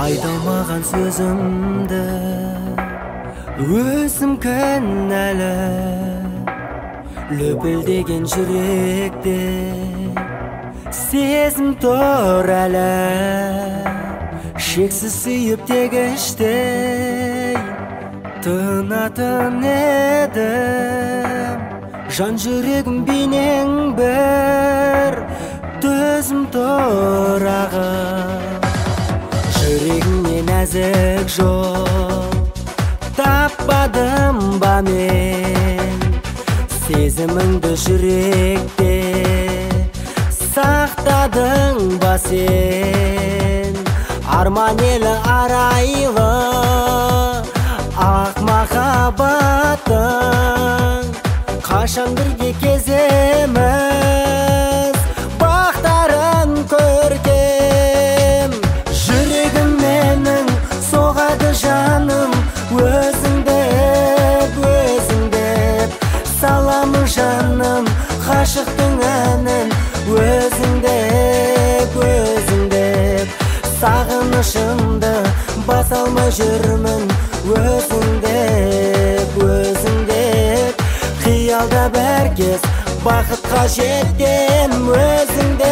Айталмаған сөзімді өзім кінәлі, лүпілдеген жүректе сезім тұр әлі. Шексіз сүйіп тегіштей тынатын едім, жан жүрегім бейнең бір төзім тұрағы. Жүрегіңе нәзік жол таппадым ба мен, сезіміңді жүректе сақтадың ба сен? Арман елі арайлы ақ махаббатың, қашан бірге кеземіз бақтарын көркем. Жүрегім менің соғады жаным, өзіңдеп, өзіңдеп саламын жаным, ғашықтың әнін. Өзіңдеп, өзіңдеп сағынышымды баса алмай жүрмін. Өзіңдеп, өзіңдеп қиялда бәр кез бақытқа жетем. Өзіңдеп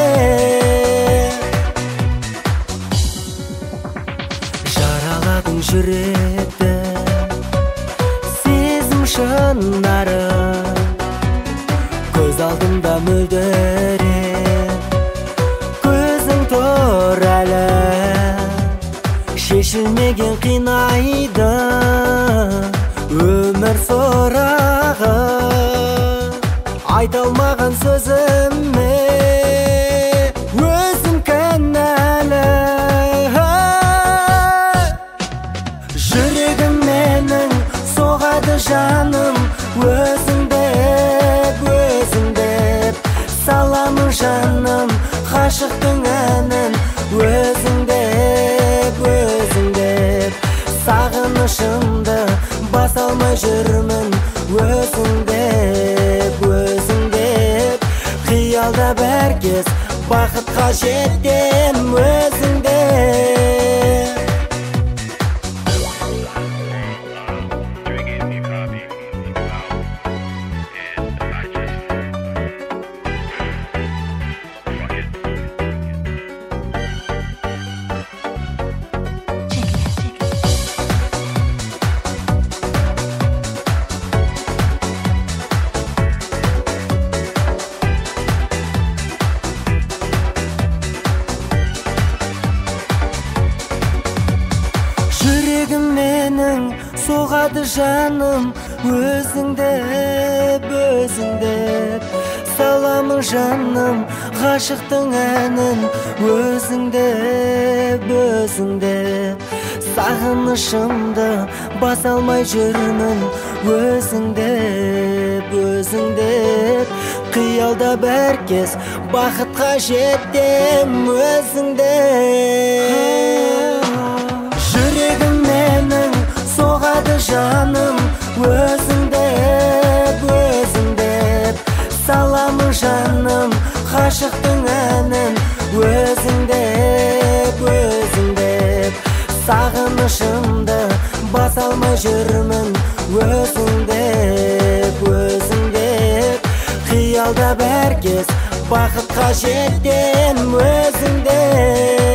жараладың жүректі сезім шынарым, көз алдымда мөлдіреп көзің тұр әлі. Шешілмеген қинайды өмір сұрағы, айталмаған сөзіме өзім кінәлі. Жүрегім менің соғады жаным, өзіңдеп, өзіңдеп саламын жаным, ғашықтың әнін. Өзіңдеп, өзіңдеп сағынышымды баса алмай жүрмін. Өзіңдеп, өзіңдеп қиялда бәр кез бақытқа жетем. Өзіңдеп менің соғады жаным, өзіңдеп, өзіңдеп саламын жаным, ғашықтың әнін. Өзіңдеп, өзіңдеп сағынышымды баса алмай жүрмін. Өзіңдеп, өзіңдеп қиялда бәр кез бақытқа жетем. Өзіңдеп жүрегім менің соғады жаным, өзіңдеп, өзіңдеп саламын жаным, ғашықтың әнін. Өзіңдеп, өзіңдеп сағынышымды баса алмай жүрмін. Өзіңдеп, өзіңдеп қиялда бәр кез бақытқа жетем. Өзіңдеп